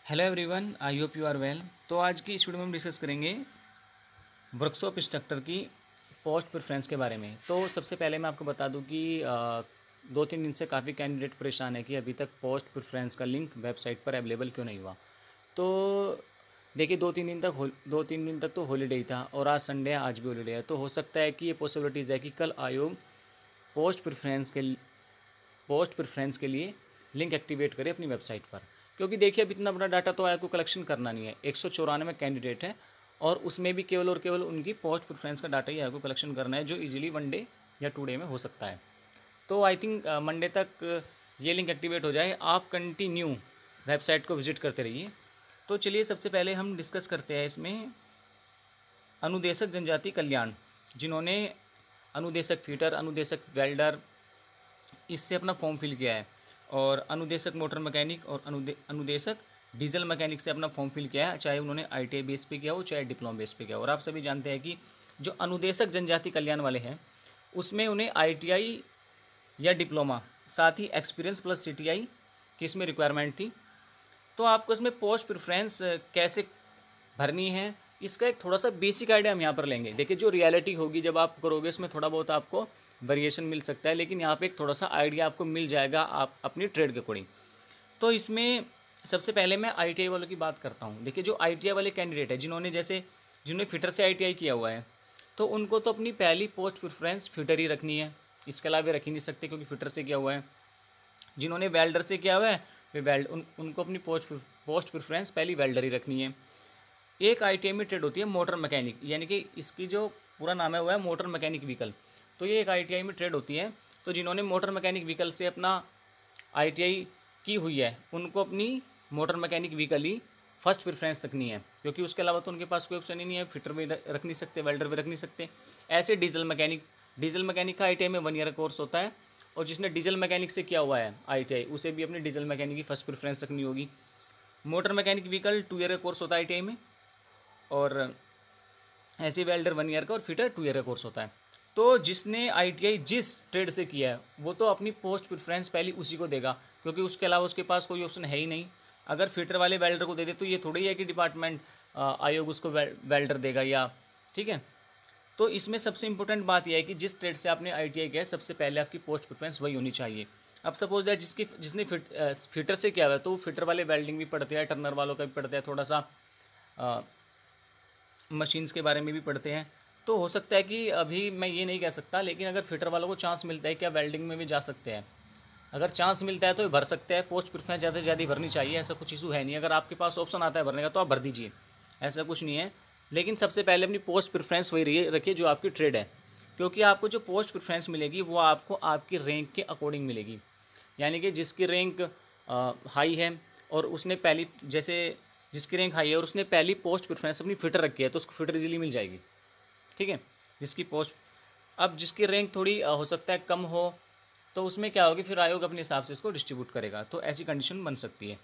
Hello everyone, I hope you are well. तो आज की इस वीडियो में हम डिस्कस करेंगे वर्कशॉप इंस्ट्रक्टर की पोस्ट प्रेफरेंस के बारे में। तो सबसे पहले मैं आपको बता दूं कि 2-3 दिन से काफ़ी कैंडिडेट परेशान है कि अभी तक पोस्ट प्रेफरेंस का लिंक वेबसाइट पर अवेलेबल क्यों नहीं हुआ। तो देखिए, 2-3 दिन तक तो हॉलीडे ही था और आज संडे है, आज भी हॉलीडे है। तो हो सकता है कि ये पॉसिबिलिटीज़ है कि कल आयोग पोस्ट प्रेफरेंस के पोस्ट प्रेफरेंस के लिए लिंक एक्टिवेट करें अपनी वेबसाइट पर। क्योंकि देखिए, अब इतना बड़ा डाटा तो आयोग को कलेक्शन करना नहीं है। 194 कैंडिडेट हैं और उसमें भी केवल और केवल उनकी पोस्ट प्रेफरेंस का डाटा ही आयोग को कलेक्शन करना है, जो इजीली 1 डे या 2 डे में हो सकता है। तो आई थिंक मंडे तक ये लिंक एक्टिवेट हो जाए। आप कंटिन्यू वेबसाइट को विजिट करते रहिए। तो चलिए, सबसे पहले हम डिस्कस करते हैं इसमें अनुदेशक जनजाति कल्याण, जिन्होंने अनुदेशक फीटर, अनुदेशक वेल्डर इससे अपना फॉर्म फिल किया है, और अनुदेशक मोटर मैकेनिक और अनुदेशक डीजल मैकेनिक से अपना फॉर्म फिल किया है, चाहे उन्होंने आईटीआई बेस पे किया हो चाहे डिप्लोमा बेस पे किया हो। और आप सभी जानते हैं कि जो अनुदेशक जनजाति कल्याण वाले हैं उसमें उन्हें आईटीआई या डिप्लोमा, साथ ही एक्सपीरियंस प्लस सीटीआई की इसमें रिक्वायरमेंट थी। तो आपको इसमें पोस्ट प्रेफरेंस कैसे भरनी है, इसका एक थोड़ा सा बेसिक आइडिया हम यहाँ पर लेंगे। देखिए, जो रियलिटी होगी जब आप करोगे इसमें थोड़ा बहुत आपको वेरिएशन मिल सकता है, लेकिन यहाँ पे एक थोड़ा सा आइडिया आपको मिल जाएगा आप अपनी ट्रेड के अकॉर्डिंग। तो इसमें सबसे पहले मैं आईटीआई वालों की बात करता हूँ। देखिए, जो आईटीआई वाले कैंडिडेट है जिन्होंने फिटर से आईटीआई किया हुआ है, तो उनको तो अपनी पहली पोस्ट प्रेफरेंस फिटर ही रखनी है, इसके अलावा रख ही नहीं सकते क्योंकि फिटर से किया हुआ है। जिन्होंने वेल्डर से किया हुआ है वे उनको अपनी पोस्ट प्रेफरेंस पहली वेल्डर ही रखनी है। एक आईटीआई में ट्रेड होती है मोटर मैकेनिक, यानी कि इसकी जो पूरा नाम है वो है मोटर मैकेनिक व्हीकल। तो ये एक आईटीआई में ट्रेड होती है। तो जिन्होंने मोटर मैकेनिक व्हीकल से अपना आईटीआई की हुई है उनको अपनी मोटर मैकेनिक व्हीकल ही फर्स्ट प्रेफरेंस रखनी है, क्योंकि उसके अलावा तो उनके पास कोई ऑप्शन ही नहीं है। फिटर भी रख नहीं सकते, वेल्डर भी रख नहीं सकते। ऐसे डीजल मैकेनिक का आईटीआई में 1 ईयर का कोर्स होता है, और जिसने डीजल मैकेनिक से किया हुआ है आईटीआई उसे भी अपनी डीजल मैकेनिक की फर्स्ट प्रेफरेंस रखनी होगी। मोटर मैकेनिक व्हीकल 2 ईयर का कोर्स होता है आईटीआई में, और ऐसे वेल्डर 1 ईयर का और फिटर 2 ईयर का कोर्स होता है। तो जिसने आईटीआई जिस ट्रेड से किया है वो तो अपनी पोस्ट प्रेफरेंस पहले उसी को देगा, क्योंकि उसके अलावा उसके पास कोई ऑप्शन है ही नहीं। अगर फिटर वाले वेल्डर को दे दे तो ये थोड़ी है कि डिपार्टमेंट आयोग उसको वेल्डर देगा या, ठीक है। तो इसमें सबसे इंपॉर्टेंट बात यह है कि जिस ट्रेड से आपने आईटीआई किया है सबसे पहले आपकी पोस्ट प्रेफरेंस वही होनी चाहिए। अब सपोज दैट जिसने फिटर से किया हुआ है तो फिटर वाले वेल्डिंग भी पढ़ते हैं, टर्नर वालों का भी पढ़ते हैं, थोड़ा सा मशीन्स के बारे में भी पढ़ते हैं। तो हो सकता है कि अभी मैं ये नहीं कह सकता, लेकिन अगर फिटर वालों को चांस मिलता है क्या वेल्डिंग में भी जा सकते हैं। अगर चांस मिलता है तो भर सकते हैं। पोस्ट प्रेफरेंस ज़्यादा से ज़्यादा भरनी चाहिए, ऐसा कुछ इशू है नहीं। अगर आपके पास ऑप्शन आता है भरने का तो आप भर दीजिए, ऐसा कुछ नहीं है। लेकिन सबसे पहले अपनी पोस्ट प्रेफरेंस वही रखिए जो आपकी ट्रेड है, क्योंकि आपको जो पोस्ट प्रेफरेंस मिलेगी वो आपको आपकी रैंक के अकॉर्डिंग मिलेगी। यानी कि जिसकी रैंक हाई है और उसने पहली जिसकी रैंक हाई है और उसने पहली पोस्ट प्रेफरेंस अपनी फिटर रखी है तो उसको फिटर इजीली मिल जाएगी, ठीक है। अब जिसकी रैंक थोड़ी हो सकता है कम हो तो उसमें क्या होगी, फिर आयोग अपने हिसाब से इसको डिस्ट्रीब्यूट करेगा, तो ऐसी कंडीशन बन सकती है।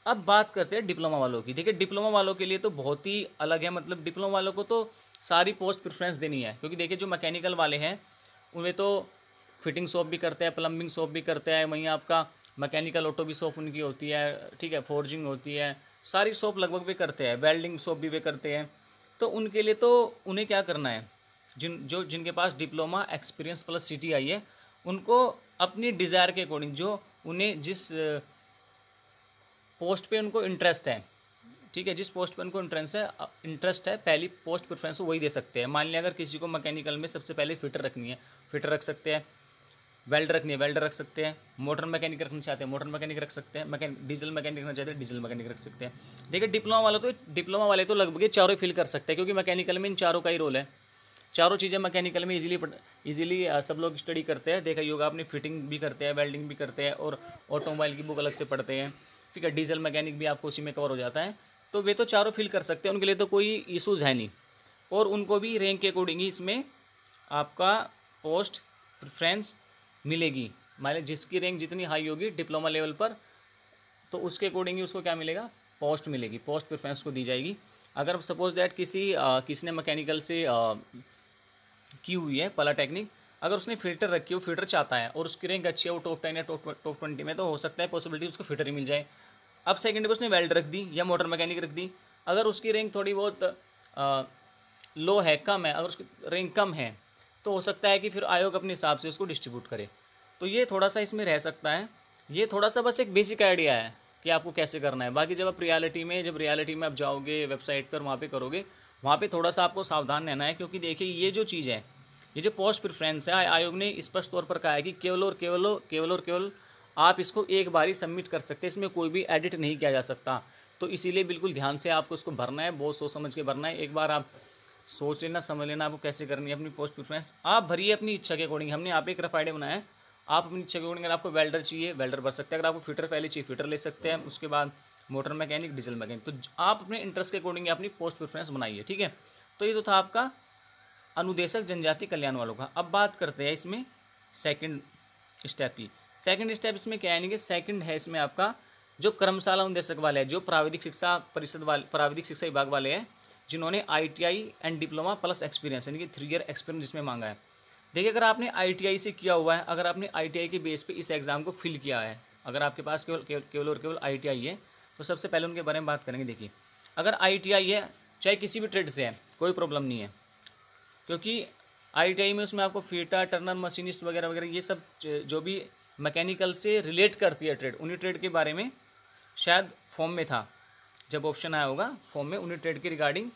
अब बात करते हैं डिप्लोमा वालों की। देखिए, डिप्लोमा वालों के लिए तो बहुत ही अलग है। मतलब डिप्लोमा वालों को तो सारी पोस्ट प्रेफरेंस देनी है, क्योंकि देखिए जो मैकेनिकल वाले हैं उनमें तो फिटिंग शॉप भी करते हैं, प्लम्बिंग शॉप भी करते हैं, वहीं आपका मैकेनिकल ऑटो भी शॉप उनकी होती है, ठीक है, फोर्जिंग होती है, सारी शॉप लगभग भी करते हैं, वेल्डिंग शॉप भी वे करते हैं। तो उनके लिए तो उन्हें क्या करना है, जिनके पास डिप्लोमा एक्सपीरियंस प्लस सीटीआई है उनको अपनी डिज़ायर के अकॉर्डिंग जो उन्हें जिस पोस्ट पे उनको इंटरेस्ट है, ठीक है, जिस पोस्ट पे उनको इंटरेस्ट है पहली पोस्ट प्रेफरेंस वही दे सकते हैं। मान लिया अगर किसी को मैकेनिकल में सबसे पहले फिटर रखनी है, फिटर रख सकते हैं। वेल्डर रखनी है, वेल्डर रख सकते हैं। मोटर मैकेनिक रखना चाहते हैं, मोटर मैकेनिक रख सकते हैं। डीजल मैकेनिक रखना चाहते हैं, डीजल मैकेनिक रख सकते हैं। देखिए, डिप्लोमा वाले तो लगभग ये चारों फिल कर सकते हैं, क्योंकि मैकेनिकल में इन चारों का ही रोल है। चारों चीज़ें मैकेनिकल में इजीली सब लोग स्टडी करते हैं। देखा होगा आपने, फिटिंग भी करते हैं, वेल्डिंग भी करते हैं, और ऑटोमोबाइल की बुक अलग से पढ़ते हैं, ठीक है। डीजल मैकेनिक भी आपको उसी में कवर हो जाता है। तो वे तो चारों फिल कर सकते हैं, उनके लिए तो कोई इशूज़ है नहीं। और उनको भी रैंक के अकॉर्डिंग ही इसमें आपका पोस्ट प्रेफरेंस मिलेगी। मान लीजिए जिसकी रैंक जितनी हाई होगी डिप्लोमा लेवल पर, तो उसके अकॉर्डिंग ही उसको क्या मिलेगा, पोस्ट मिलेगी, पोस्ट प्रेफरेंस को दी जाएगी। अगर सपोज दैट किसी ने मैकेनिकल से की हुई है पॉलिटेक्निक, अगर उसने फिल्टर रखी हो, फिल्टर चाहता है और उसकी रैंक अच्छी है, वो टॉप 10 या टॉप 20 में, तो हो सकता है पॉसिबिलिटी उसको फिटर ही मिल जाए। अब सेकंड पे उसने वेल्ड रख दी या मोटर मैकेनिक रख दी, अगर उसकी रैंक थोड़ी बहुत लो है, कम है, अगर उसकी रैंक कम है तो हो सकता है कि फिर आयोग अपने हिसाब से उसको डिस्ट्रीब्यूट करे। तो ये थोड़ा सा इसमें रह सकता है। ये थोड़ा सा बस एक बेसिक आइडिया है कि आपको कैसे करना है। बाकी जब रियलिटी में आप जाओगे वेबसाइट पर, वहाँ पे करोगे, वहाँ पे थोड़ा सा आपको सावधान रहना है, क्योंकि देखिए ये जो चीज़ है, ये जो पोस्ट प्रेफरेंस है, आयोग ने स्पष्ट तौर पर कहा है कि केवल आप इसको एक बार ही सबमिट कर सकते हैं, इसमें कोई भी एडिट नहीं किया जा सकता। तो इसीलिए बिल्कुल ध्यान से आपको इसको भरना है, बहुत सोच समझ के भरना है। एक बार आप सोच लेना, समझ लेना आपको कैसे करनी है अपनी पोस्ट प्रेफरेंस। आप भरिए अपनी इच्छा के अकॉर्डिंग। हमने यहाँ पे एक रफ आइडिया बनाया है, आप अपनी इच्छा के अकॉर्डिंग, अगर आपको वेल्डर चाहिए वेल्डर भर सकते हैं, अगर आपको फिटर पहले चाहिए फिटर ले सकते हैं, उसके बाद मोटर मैकेनिक, डीजल मैकेनिक। तो आप अपने इंटरेस्ट के अकॉर्डिंग अपनी पोस्ट प्रेफरेंस बनाइए, ठीक है। तो ये तो था आपका अनुदेशक जनजाति कल्याण वालों का। अब बात करते हैं इसमें सेकंड स्टेप की। सेकंड स्टेप इसमें क्या है कि सेकंड है इसमें आपका जो कर्मशाला अनुदेशक वाले हैं, जो प्राविधिक शिक्षा परिषद वाले, प्राविधिक शिक्षा विभाग वाले हैं, जिन्होंने ITI and diploma plus experience यानी कि 3 ईयर एक्सपीरियंस जिसमें मांगा है। देखिए अगर आपने ITI से किया हुआ है, अगर आपने ITI के बेस पे इस एग्ज़ाम को फिल किया है, अगर आपके पास केवल ITI है, तो सबसे पहले उनके बारे में बात करेंगे। देखिए अगर ITI है, चाहे किसी भी ट्रेड से है, कोई प्रॉब्लम नहीं है, क्योंकि ITI में उसमें आपको फीटर, टर्नर, मशीनिस्ट वगैरह वगैरह ये सब जो भी मैकेनिकल से रिलेट करती है ट्रेड, उन्हीं ट्रेड के बारे में शायद फॉर्म में था, जब ऑप्शन आया होगा फॉर्म में, उन्हीं ट्रेड के रिगार्डिंग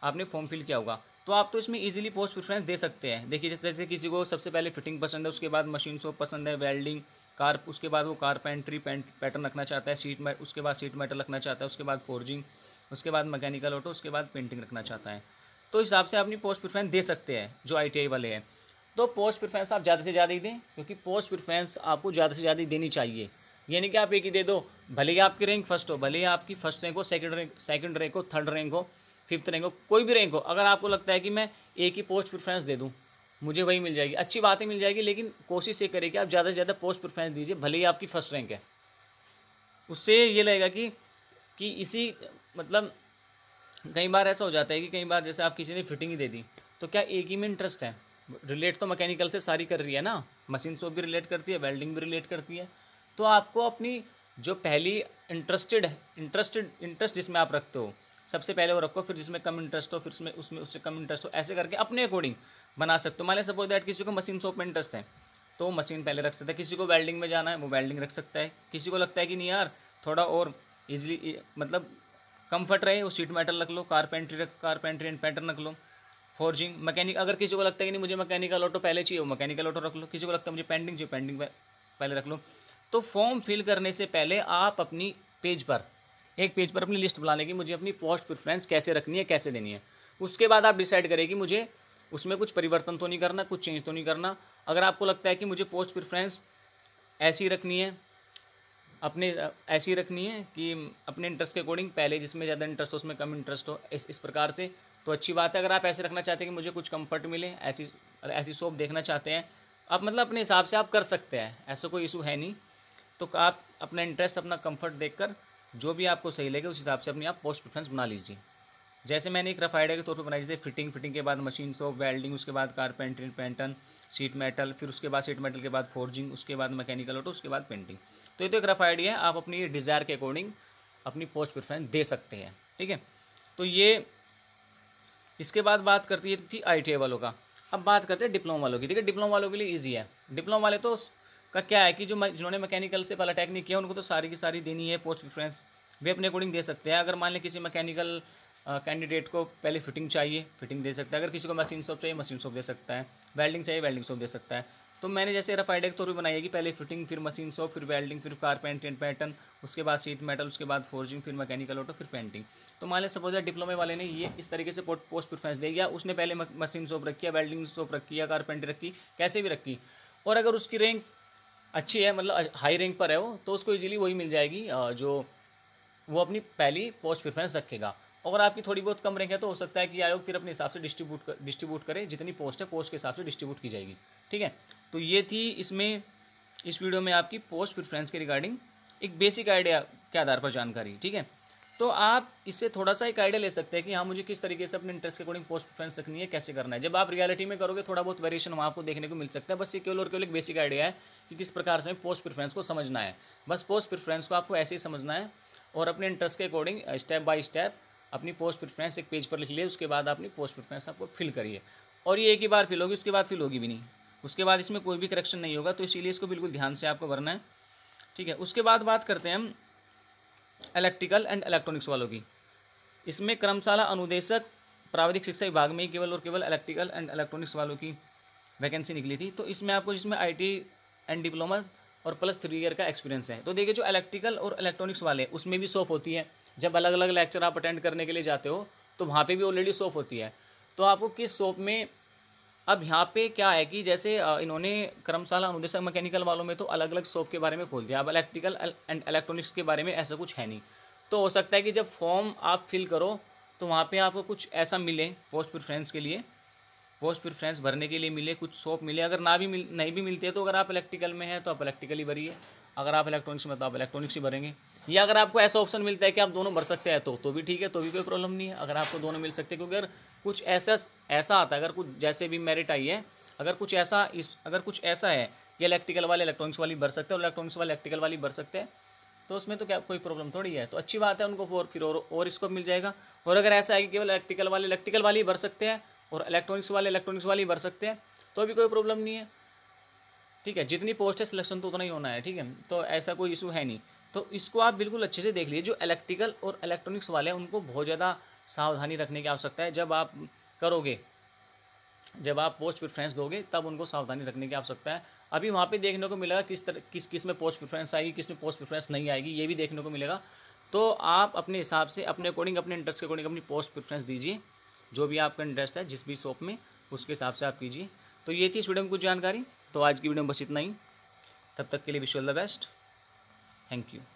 आपने फॉर्म फिल किया होगा। तो आप तो इसमें इजीली पोस्ट प्रेफरेंस दे सकते हैं। देखिए जैसे किसी को सबसे पहले फिटिंग पसंद है, उसके बाद मशीन शॉप पसंद है, वेल्डिंग, कार, उसके बाद वो कारपेंट्री पैटर्न रखना चाहता है, उसके बाद सीट मेटल रखना चाहता है, उसके बाद फोर्जिंग, उसके बाद मैकेनिकल ऑटो, उसके बाद पेंटिंग रखना चाहता है। तो इस हिसाब से अपनी पोस्ट प्रेफरेंस दे सकते हैं जो ITI वाले हैं। तो पोस्ट प्रेफरेंस आप ज़्यादा से ज़्यादा ही दें, क्योंकि पोस्ट प्रेफरेंस आपको ज़्यादा से ज़्यादा ही देनी चाहिए। ये नहीं कि आप एक ही दे दो, भले ही आपकी रैंक फर्स्ट हो, भले ही आपकी फर्स्ट रैंक हो, सेकंड रैंक हो, थर्ड रैंक हो, फिफ्थ रैंक हो, कोई भी रैंक हो, अगर आपको लगता है कि मैं एक ही पोस्ट प्रेफरेंस दे दूँ, मुझे वही मिल जाएगी, अच्छी बात ही मिल जाएगी, लेकिन कोशिश ये करें कि आप ज़्यादा से ज़्यादा पोस्ट प्रेफरेंस दीजिए, भले ही आपकी फर्स्ट रैंक है। उससे ये लगेगा कि इसी मतलब कई बार ऐसा हो जाता है कि कई बार जैसे आप किसी ने फिटिंग ही दे दी, तो क्या एक ही में इंटरेस्ट है, रिलेट तो मैकेनिकल से सारी कर रही है ना, मशीन शॉप भी रिलेट करती है, वेल्डिंग भी रिलेट करती है। तो आपको अपनी जो पहली इंटरेस्ट जिसमें आप रखते हो, सबसे पहले वो रखो, फिर जिसमें कम इंटरेस्ट हो, फिर उससे कम इंटरेस्ट हो, ऐसे करके अपने अकॉर्डिंग बना सकते हो। मान लें सपोज दैट किसी को मशीन शॉप में इंटरेस्ट है, तो मशीन पहले रख सकता है, किसी को वेल्डिंग में जाना है वो वेल्डिंग रख सकता है, किसी को लगता है कि नहीं यार थोड़ा और ईजिली मतलब कंफर्ट रहे वो सीट मेटल रख लो, कारपेंट्री एंड पैटर्न रख लो, फोर्जिंग, मैकेनिक, अगर किसी को लगता है कि नहीं मुझे मैकेनिकल ऑटो पहले चाहिए वो मैकेनिकल ऑटो रख लो, किसी को लगता है मुझे पेंटिंग चाहिए पेंटिंग पहले रख लो। तो फॉर्म फिल करने से पहले आप अपनी एक पेज पर अपनी लिस्ट बना लें कि मुझे अपनी पोस्ट प्रेफरेंस कैसे रखनी है, कैसे देनी है। उसके बाद आप डिसाइड करें कि मुझे उसमें कुछ परिवर्तन तो नहीं करना, कुछ चेंज तो नहीं करना। अगर आपको लगता है कि मुझे पोस्ट प्रेफरेंस ऐसी रखनी है, ऐसी रखनी है कि अपने इंटरेस्ट के अकॉर्डिंग, पहले जिसमें ज़्यादा इंटरेस्ट हो उसमें कम इंटरेस्ट हो, इस प्रकार से, तो अच्छी बात है। अगर आप ऐसे रखना चाहते हैं कि मुझे कुछ कंफर्ट मिले, ऐसी शॉप देखना चाहते हैं आप, मतलब अपने हिसाब से आप कर सकते हैं, ऐसा कोई इशू है नहीं। तो आप अपना इंटरेस्ट, अपना कंफर्ट देखकर जो भी आपको सही लगे उस हिसाब से अपनी आप पोस्ट प्रेफरेंस बना लीजिए। जैसे मैंने एक रफ आइडिया के तौर पर बनाई, जैसे फिटिंग के बाद मशीन शॉप, वेल्डिंग, उसके बाद कारपेंट्री पैटर्न, सीट मेटल, फिर उसके बाद सीट मेटल के बाद फोर्जिंग, उसके बाद मैकेनिकल ऑटो, उसके बाद पेंटिंग। तो ये तो एक रफ आइडिया है, आप अपनी डिज़ायर के अकॉर्डिंग अपनी पोस्ट प्रेफरेंस दे सकते हैं, ठीक है। तो ये इसके बाद बात करती थी ITI वालों का। अब बात करते हैं डिप्लोमा वालों की। देखिए डिप्लोमा वालों के लिए ईजी है। डिप्लोमा वाले तो का क्या है कि जिन्होंने मैकेनिकल से पॉलिटेक्निक किया उनको तो सारी की सारी देनी है पोस्ट प्रेफरेंस, वे अपने अकॉर्डिंग दे सकते हैं। अगर मान लें किसी मैकेनिकल कैंडिडेट को पहले फिटिंग चाहिए, फिटिंग दे सकता है। अगर किसी को मशीन शॉप चाहिए, मशीन शॉप दे सकता है। वेल्डिंग चाहिए, वेल्डिंग शॉप दे सकता है। तो मैंने जैसे रफ आइडिया के तौर पर बनाई है कि पहले फिटिंग, फिर मशीन शॉप, फिर वेल्डिंग, फिर कारपेंट्री एंड पैटर्न, उसके बाद सीट मेटल, उसके बाद फोर्जिंग, फिर मैकेनिकल ऑटो, फिर पेंटिंग। तो मान लें सपोज डिप्लोमे वाले ने ये इस तरीके से पोस्ट प्रेफरेंस दे दिया, उसने पहले मशीन शॉप रखी, वेल्डिंग शॉप रखी, या कारपेंट्री रखी, कैसे भी रखी, और अगर उसकी रैंक अच्छी है, मतलब हाई रैंक पर है वो, तो उसको इजीली वही मिल जाएगी जो वो अपनी पहली पोस्ट प्रेफरेंस रखेगा। अगर आपकी थोड़ी बहुत कम रैंक है तो हो सकता है कि आयोग फिर अपने हिसाब से डिस्ट्रीब्यूट करे, जितनी पोस्ट है पोस्ट के हिसाब से डिस्ट्रीब्यूट की जाएगी, ठीक है। तो ये थी इसमें इस वीडियो में आपकी पोस्ट प्रेफरेंस के रिगार्डिंग एक बेसिक आइडिया के आधार पर जानकारी, ठीक है। तो आप इससे थोड़ा सा एक आइडिया ले सकते हैं कि हाँ मुझे किस तरीके से अपने इंटरेस्ट के अकॉर्डिंग पोस्ट प्रेफरेंस रखनी है, कैसे करना है। जब आप रियलिटी में करोगे थोड़ा बहुत वेरिएशन वहाँ आपको देखने को मिल सकता है। बस ये केवल और केवल एक बेसिक आइडिया है कि किस प्रकार से पोस्ट प्रेफरेंस को समझना है। बस पोस्ट प्रेफरेंस को आपको ऐसे ही समझना है। और अपने इंटरेस्ट के अकॉर्डिंग स्टेप बाय स्टेप अपनी पोस्ट प्रेफरेंस एक पेज पर लिख लिए, उसके बाद अपनी पोस्ट प्रेफरेंस आपको फिल करिए। और ये एक ही बार फिल होगी, उसके बाद फिल होगी भी नहीं, उसके बाद इसमें कोई भी करेक्शन नहीं होगा, तो इसीलिए इसको बिल्कुल ध्यान से आपको भरना है, ठीक है। उसके बाद बात करते हैं हम इलेक्ट्रिकल एंड इलेक्ट्रॉनिक्स वालों की। इसमें कर्मशाला अनुदेशक प्राविधिक शिक्षा विभाग में ही केवल और केवल इलेक्ट्रिकल एंड इलेक्ट्रॉनिक्स वालों की वैकेंसी निकली थी। तो इसमें आपको जिसमें IT एंड डिप्लोमा और प्लस 3 ईयर का एक्सपीरियंस है। तो देखिए जो इलेक्ट्रिकल और इलेक्ट्रॉनिक्स वाले उसमें भी शॉप होती है, जब अलग अलग लेक्चर आप अटेंड करने के लिए जाते हो तो वहाँ पे भी ऑलरेडी शॉप होती है। तो आपको किस शॉप में, अब यहाँ पे क्या है कि जैसे इन्होंने कर्मशाला अनुदेशक मैकेनिकल वालों में तो अलग अलग शॉप के बारे में खोल दिया, अब इलेक्ट्रिकल एंड इलेक्ट्रॉनिक्स के बारे में ऐसा कुछ है नहीं। तो हो सकता है कि जब फॉर्म आप फिल करो तो वहाँ पे आपको कुछ ऐसा मिले पोस्ट प्रेफरेंस के लिए, पोस्ट प्रेफरेंस भरने के लिए मिले, कुछ शॉप मिले। अगर नहीं भी मिलती है तो अगर आप इलेक्ट्रिकल में हैं तो आप इलेक्ट्रिकल ही भरिए, अगर आप इलेक्ट्रॉनिक्स में तो आप इलेक्ट्रॉनिक्स ही भरेंगे। या अगर आपको ऐसा ऑप्शन मिलता है कि आप दोनों भर सकते हैं तो भी ठीक है, तो भी कोई प्रॉब्लम नहीं है अगर आपको दोनों मिल सकते हैं। क्योंकि अगर कुछ ऐसा आता है, अगर कुछ जैसे भी मेरिट आई है, अगर कुछ ऐसा है कि इलेक्ट्रिकल वाले इलेक्ट्रॉनिक्स वाली भर सकते हैं और इलेक्ट्रॉनिक्स वाले इलेक्ट्रिकल वाली भर सकते हैं, तो उसमें तो क्या कोई प्रॉब्लम थोड़ी है। तो अच्छी बात है, उनको फिर और इसको मिल जाएगा। और अगर ऐसा है कि केवल इलेक्ट्रिकल वाले ही भर सकते हैं और इलेक्ट्रॉनिक्स वाले ही भर सकते हैं, तो भी कोई प्रॉब्लम नहीं है, ठीक है। जितनी पोस्ट है सिलेक्शन तो उतना ही होना है, ठीक है। तो ऐसा कोई इशू है नहीं। तो इसको आप बिल्कुल अच्छे से देख लीजिए। जो इलेक्ट्रिकल और इलेक्ट्रॉनिक्स वाले हैं उनको बहुत ज़्यादा सावधानी रखने की आवश्यकता है। जब आप पोस्ट प्रेफरेंस दोगे तब उनको सावधानी रखने की आवश्यकता है। अभी वहाँ पे देखने को मिलेगा किस में पोस्ट प्रेफरेंस आएगी, किस में पोस्ट प्रेफरेंस नहीं आएगी, ये भी देखने को मिलेगा। तो आप अपने हिसाब से, अपने अकॉर्डिंग, अपने इंटरेस्ट के अकॉर्डिंग अपनी पोस्ट प्रेफरेंस दीजिए, जो भी आपका इंटरेस्ट है जिस भी शॉप में, उसके हिसाब से आप कीजिए। तो ये थी इस वीडियो में कुछ जानकारी। तो आज की वीडियो में बस इतना ही। तब तक के लिए wish you all the best. Thank you.